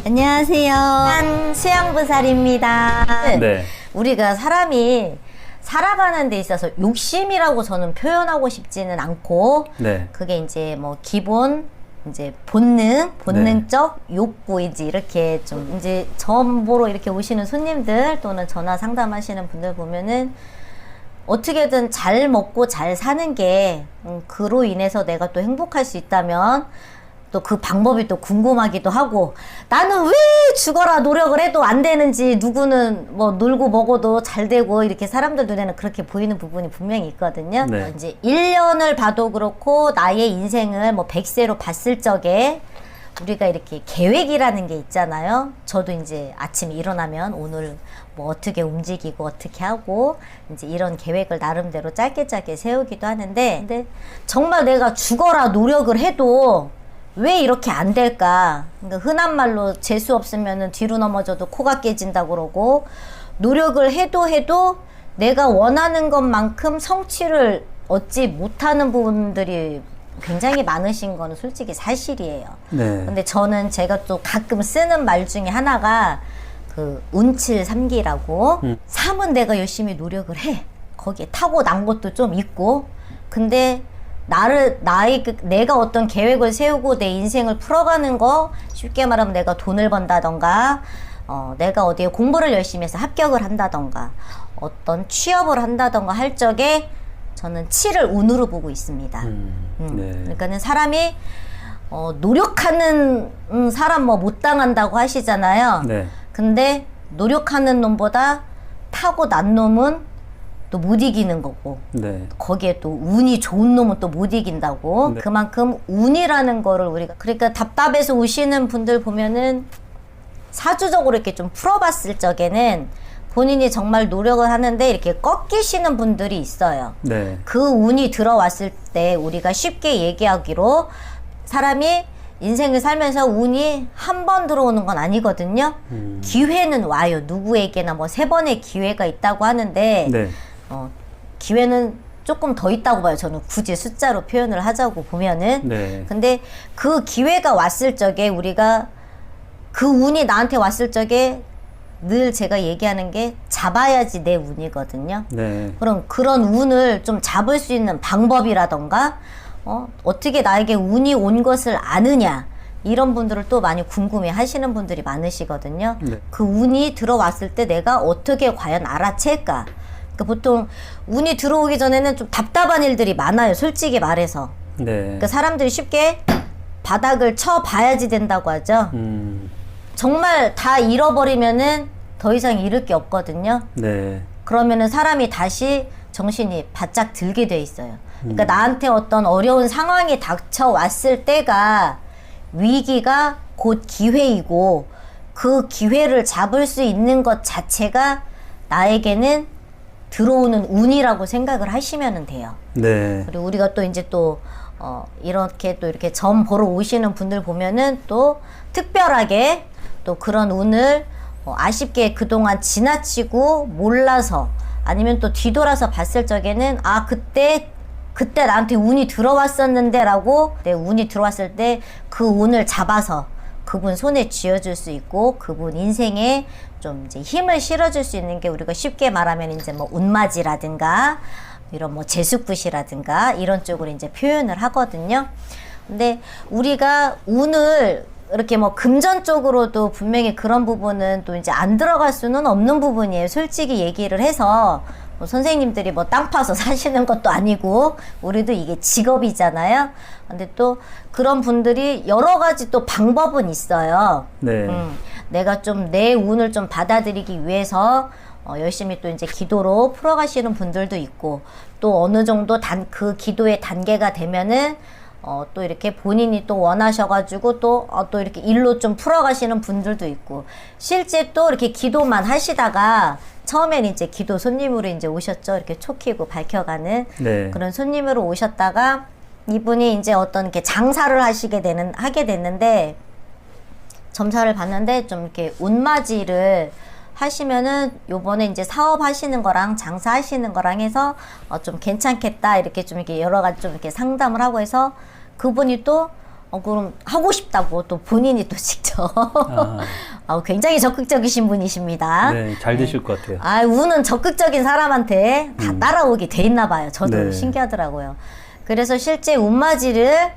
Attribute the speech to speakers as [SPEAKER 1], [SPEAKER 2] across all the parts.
[SPEAKER 1] 안녕하세요. 수양부살입니다.
[SPEAKER 2] 네.
[SPEAKER 1] 우리가 사람이 살아가는 데 있어서 욕심이라고 저는 표현하고 싶지는 않고,
[SPEAKER 2] 네.
[SPEAKER 1] 그게 이제 뭐 기본, 이제 본능적 욕구이지, 이렇게 좀 이제 점 보러 이렇게 오시는 손님들 또는 전화 상담하시는 분들 보면은 어떻게든 잘 먹고 잘 사는 게 그로 인해서 내가 또 행복할 수 있다면 또 그 방법이 또 궁금하기도 하고, 나는 왜 죽어라 노력을 해도 안 되는지, 누구는 뭐 놀고 먹어도 잘 되고, 이렇게 사람들 눈에는 그렇게 보이는 부분이 분명히 있거든요.
[SPEAKER 2] 네.
[SPEAKER 1] 이제 1년을 봐도 그렇고 나의 인생을 뭐 100세로 봤을 적에 우리가 이렇게 계획이라는 게 있잖아요. 저도 이제 아침에 일어나면 오늘 뭐 어떻게 움직이고 어떻게 하고 이제 이런 계획을 나름대로 짧게 세우기도 하는데, 근데 정말 내가 죽어라 노력을 해도 왜 이렇게 안 될까? 그러니까 흔한 말로 재수 없으면은 뒤로 넘어져도 코가 깨진다고 그러고, 노력을 해도 내가 원하는 것만큼 성취를 얻지 못하는 부분들이 굉장히 많으신 거는 솔직히 사실이에요.
[SPEAKER 2] 네.
[SPEAKER 1] 근데 저는 제가 또 가끔 쓰는 말 중에 하나가 그 운칠삼기라고, 삼은 내가 열심히 노력을 해. 거기에 타고난 것도 좀 있고, 근데 내가 어떤 계획을 세우고 내 인생을 풀어가는 거, 쉽게 말하면 내가 돈을 번다던가, 내가 어디에 공부를 열심히 해서 합격을 한다던가, 어떤 취업을 한다던가 할 적에 저는 7을 운으로 보고 있습니다.
[SPEAKER 2] 네.
[SPEAKER 1] 그러니까는 사람이 노력하는 사람 뭐 못 당한다고 하시잖아요.
[SPEAKER 2] 네.
[SPEAKER 1] 근데 노력하는 놈보다 타고난 놈은 또 못 이기는 거고,
[SPEAKER 2] 네.
[SPEAKER 1] 거기에 또 운이 좋은 놈은 또 못 이긴다고.
[SPEAKER 2] 네.
[SPEAKER 1] 그만큼 운이라는 거를 우리가, 그러니까 답답해서 오시는 분들 보면은 사주적으로 이렇게 좀 풀어봤을 적에는 본인이 정말 노력을 하는데 이렇게 꺾이시는 분들이 있어요.
[SPEAKER 2] 네.
[SPEAKER 1] 그 운이 들어왔을 때 우리가 쉽게 얘기하기로, 사람이 인생을 살면서 운이 한 번 들어오는 건 아니거든요. 기회는 와요. 누구에게나 뭐 3번의 기회가 있다고 하는데,
[SPEAKER 2] 네.
[SPEAKER 1] 기회는 조금 더 있다고 봐요. 저는 굳이 숫자로 표현을 하자고 보면은.
[SPEAKER 2] 네.
[SPEAKER 1] 근데 그 기회가 왔을 적에, 우리가 그 운이 나한테 왔을 적에 늘 제가 얘기하는 게 잡아야지 내 운이거든요.
[SPEAKER 2] 네.
[SPEAKER 1] 그럼 그런 운을 좀 잡을 수 있는 방법이라던가, 어떻게 나에게 운이 온 것을 아느냐, 이런 분들을 또 많이 궁금해 하시는 분들이 많으시거든요.
[SPEAKER 2] 네.
[SPEAKER 1] 그 운이 들어왔을 때 내가 어떻게 과연 알아챌까? 그러니까 보통 운이 들어오기 전에는 좀 답답한 일들이 많아요. 솔직히 말해서.
[SPEAKER 2] 네.
[SPEAKER 1] 그러니까 사람들이 쉽게 바닥을 쳐 봐야지 된다고 하죠. 정말 다 잃어버리면은 더 이상 잃을 게 없거든요.
[SPEAKER 2] 네.
[SPEAKER 1] 그러면은 사람이 다시 정신이 바짝 들게 돼 있어요. 그러니까 나한테 어떤 어려운 상황이 닥쳐왔을 때가, 위기가 곧 기회이고, 그 기회를 잡을 수 있는 것 자체가 나에게는 들어오는 운이라고 생각을 하시면 돼요.
[SPEAKER 2] 네.
[SPEAKER 1] 그리고 우리가 또 이제 또 이렇게 또 이렇게 점 보러 오시는 분들 보면은 또 특별하게 또 그런 운을 아쉽게 그동안 지나치고 몰라서, 아니면 또 뒤돌아서 봤을 적에는, 아, 그때 나한테 운이 들어왔었는데 라고, 내 운이 들어왔을 때 그 운을 잡아서 그분 손에 쥐어줄 수 있고, 그분 인생에 좀 이제 힘을 실어줄 수 있는 게, 우리가 쉽게 말하면 이제 뭐 운맞이라든가 이런 뭐 제수굿이라든가 이런 쪽으로 이제 표현을 하거든요. 근데 우리가 운을 이렇게 뭐 금전적으로도 분명히 그런 부분은 또 이제 안 들어갈 수는 없는 부분이에요. 솔직히 얘기를 해서 뭐 선생님들이 뭐 땅 파서 사시는 것도 아니고, 우리도 이게 직업이잖아요. 근데 또 그런 분들이 여러 가지 또 방법은 있어요.
[SPEAKER 2] 네.
[SPEAKER 1] 내가 좀 내 운을 좀 받아들이기 위해서 열심히 또 이제 기도로 풀어가시는 분들도 있고, 또 어느 정도 그 기도의 단계가 되면은 또 이렇게 본인이 또 원하셔가지고 또 이렇게 일로 좀 풀어가시는 분들도 있고, 실제 또 이렇게 기도만 하시다가 처음엔 이제 기도 손님으로 이제 오셨죠. 이렇게 초 켜고 밝혀가는
[SPEAKER 2] 네.
[SPEAKER 1] 그런 손님으로 오셨다가, 이분이 이제 어떤 이렇게 장사를 하게 됐는데, 점사를 봤는데 좀 이렇게 운맞이를 하시면은 요번에 이제 사업하시는 거랑 장사하시는 거랑 해서 좀 괜찮겠다, 이렇게 좀 이렇게 여러 가지 좀 이렇게 상담을 하고 해서, 그분이 또 그럼 하고 싶다고 또 본인이 또 직접 굉장히 적극적이신 분이십니다.
[SPEAKER 2] 네, 잘 되실 것 같아요.
[SPEAKER 1] 운은 적극적인 사람한테 다 따라오게 돼 있나 봐요. 저도
[SPEAKER 2] 네.
[SPEAKER 1] 신기하더라고요. 그래서 실제 운맞이를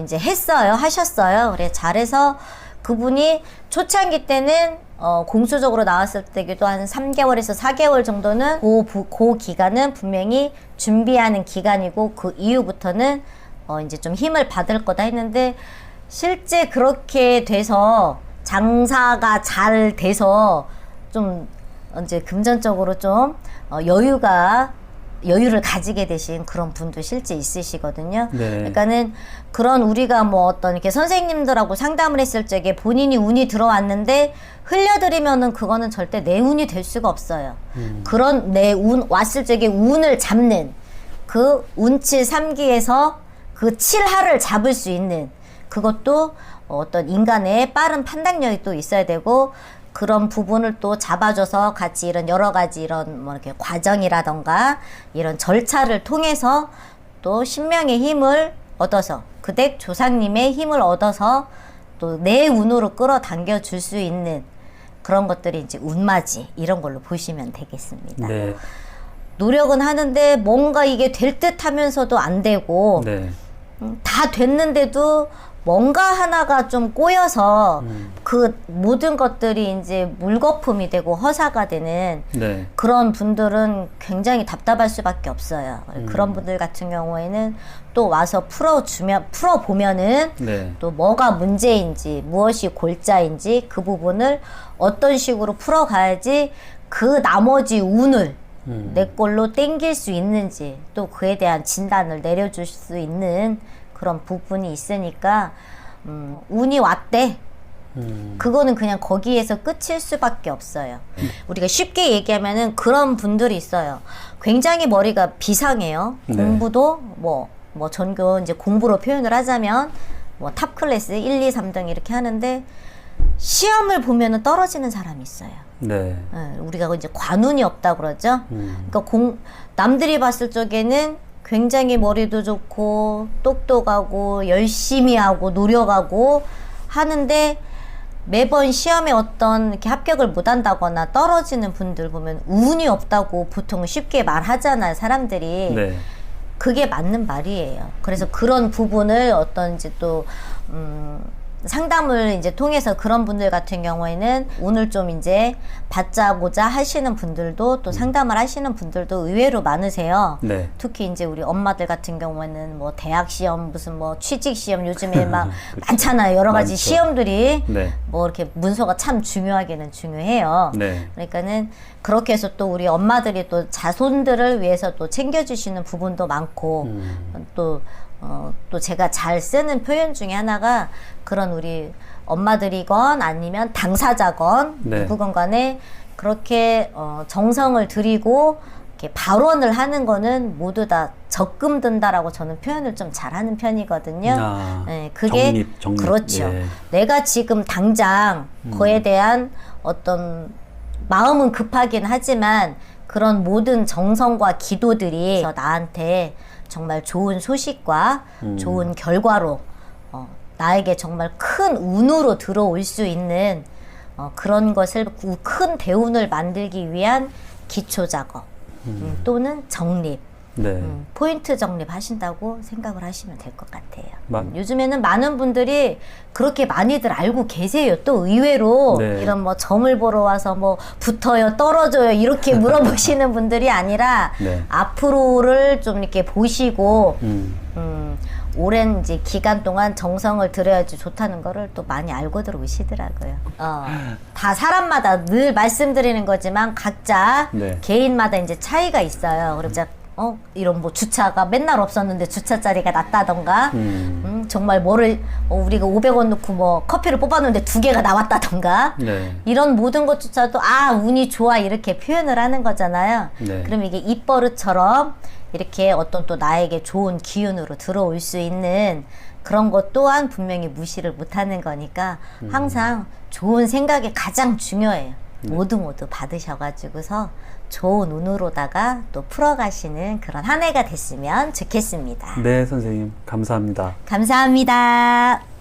[SPEAKER 1] 이제 하셨어요. 그래 잘해서 그분이 초창기 때는 공수적으로 나왔을 때기도 한 3개월에서 4개월 정도는 그 기간은 분명히 준비하는 기간이고 그 이후부터는 이제 좀 힘을 받을 거다 했는데 실제 그렇게 돼서 장사가 잘 돼서 좀 이제 금전적으로 좀 여유를 가지게 되신 그런 분도 실제 있으시거든요.
[SPEAKER 2] 네.
[SPEAKER 1] 그러니까는 그런 우리가 뭐 어떤 이렇게 선생님들하고 상담을 했을 적에 본인이 운이 들어왔는데 흘려드리면은 그거는 절대 내 운이 될 수가 없어요. 그런 내 운 왔을 적에 운을 잡는 그 운칠 3기에서 그 7하를 잡을 수 있는 그것도 어떤 인간의 빠른 판단력이 또 있어야 되고 그런 부분을 또 잡아줘서 같이 이런 여러 가지 이런 뭐 이렇게 과정이라던가 이런 절차를 통해서 또 신명의 힘을 얻어서 그 댁 조상님의 힘을 얻어서 또 내 운으로 끌어당겨 줄 수 있는 그런 것들이 이제 운맞이 이런 걸로 보시면 되겠습니다.
[SPEAKER 2] 네.
[SPEAKER 1] 노력은 하는데 뭔가 이게 될 듯 하면서도 안 되고
[SPEAKER 2] 네.
[SPEAKER 1] 다 됐는데도 뭔가 하나가 좀 꼬여서 그 모든 것들이 이제 물거품이 되고 허사가 되는
[SPEAKER 2] 네.
[SPEAKER 1] 그런 분들은 굉장히 답답할 수밖에 없어요. 그런 분들 같은 경우에는 또 와서 풀어보면은
[SPEAKER 2] 네.
[SPEAKER 1] 또 뭐가 문제인지 무엇이 골자인지 그 부분을 어떤 식으로 풀어가야지 그 나머지 운을 내 걸로 땡길 수 있는지 또 그에 대한 진단을 내려줄 수 있는 그런 부분이 있으니까 운이 왔대. 그거는 그냥 거기에서 끝일 수밖에 없어요. 우리가 쉽게 얘기하면은 그런 분들이 있어요. 굉장히 머리가 비상해요.
[SPEAKER 2] 네.
[SPEAKER 1] 공부도 뭐 전교 이제 공부로 표현을 하자면 뭐 탑 클래스 1, 2, 3등 이렇게 하는데 시험을 보면은 떨어지는 사람이 있어요.
[SPEAKER 2] 네.
[SPEAKER 1] 우리가 이제 관운이 없다 그러죠. 그러니까 남들이 봤을 적에는 굉장히 머리도 좋고 똑똑하고 열심히 하고 노력하고 하는데 매번 시험에 어떤 이렇게 합격을 못 한다거나 떨어지는 분들 보면 운이 없다고 보통 쉽게 말하잖아요, 사람들이.
[SPEAKER 2] 네.
[SPEAKER 1] 그게 맞는 말이에요. 그래서 그런 부분을 어떤 이제 또 상담을 이제 통해서 그런 분들 같은 경우에는 오늘 좀 이제 받자고자 하시는 분들도 또 상담을 하시는 분들도 의외로 많으세요.
[SPEAKER 2] 네.
[SPEAKER 1] 특히 이제 우리 엄마들 같은 경우에는 뭐 대학 시험 무슨 뭐 취직 시험 요즘에 막 많잖아요. 여러 가지
[SPEAKER 2] 많죠.
[SPEAKER 1] 시험들이
[SPEAKER 2] 네.
[SPEAKER 1] 뭐 이렇게 문서가 참 중요하기는 중요해요.
[SPEAKER 2] 네.
[SPEAKER 1] 그러니까는 그렇게 해서 또 우리 엄마들이 또 자손들을 위해서 또 챙겨주시는 부분도 많고 또 제가 잘 쓰는 표현 중에 하나가 그런 우리 엄마들이건 아니면 당사자건
[SPEAKER 2] 네.
[SPEAKER 1] 누구건 간에 그렇게 정성을 들이고 이렇게 발언을 하는 거는 모두 다 적금 든다라고 저는 표현을 좀 잘하는 편이거든요. 네, 그게
[SPEAKER 2] 정립.
[SPEAKER 1] 그렇죠.
[SPEAKER 2] 예.
[SPEAKER 1] 내가 지금 당장 그에 대한 어떤 마음은 급하긴 하지만 그런 모든 정성과 기도들이 나한테 정말 좋은 소식과 좋은 결과로 나에게 정말 큰 운으로 들어올 수 있는 그런 것을 큰 대운을 만들기 위한 기초 작업 또는 정립
[SPEAKER 2] 네.
[SPEAKER 1] 포인트 정립하신다고 생각을 하시면 될 것 같아요.
[SPEAKER 2] 요즘에는
[SPEAKER 1] 많은 분들이 그렇게 많이들 알고 계세요. 또 의외로
[SPEAKER 2] 네.
[SPEAKER 1] 이런 뭐 점을 보러 와서 뭐 붙어요, 떨어져요 이렇게 물어보시는 분들이 아니라
[SPEAKER 2] 네.
[SPEAKER 1] 앞으로를 좀 이렇게 보시고 오랜 이제 기간 동안 정성을 들여야지 좋다는 거를 또 많이 알고들 오시더라고요. 다 사람마다 늘 말씀드리는 거지만 각자
[SPEAKER 2] 네.
[SPEAKER 1] 개인마다 이제 차이가 있어요. 그래서 이런 뭐 주차가 맨날 없었는데 주차 자리가 났다던가 정말 뭐를 우리가 500원 넣고 뭐 커피를 뽑았는데 2개가 나왔다던가
[SPEAKER 2] 네.
[SPEAKER 1] 이런 모든 것조차도 운이 좋아 이렇게 표현을 하는 거잖아요.
[SPEAKER 2] 네.
[SPEAKER 1] 그럼 이게 입버릇처럼 이렇게 어떤 또 나에게 좋은 기운으로 들어올 수 있는 그런 것 또한 분명히 무시를 못하는 거니까 항상 좋은 생각이 가장 중요해요. 모두 받으셔가지고서 좋은 운으로다가 또 풀어가시는 그런 한 해가 됐으면 좋겠습니다.
[SPEAKER 2] 네, 선생님. 감사합니다.
[SPEAKER 1] 감사합니다.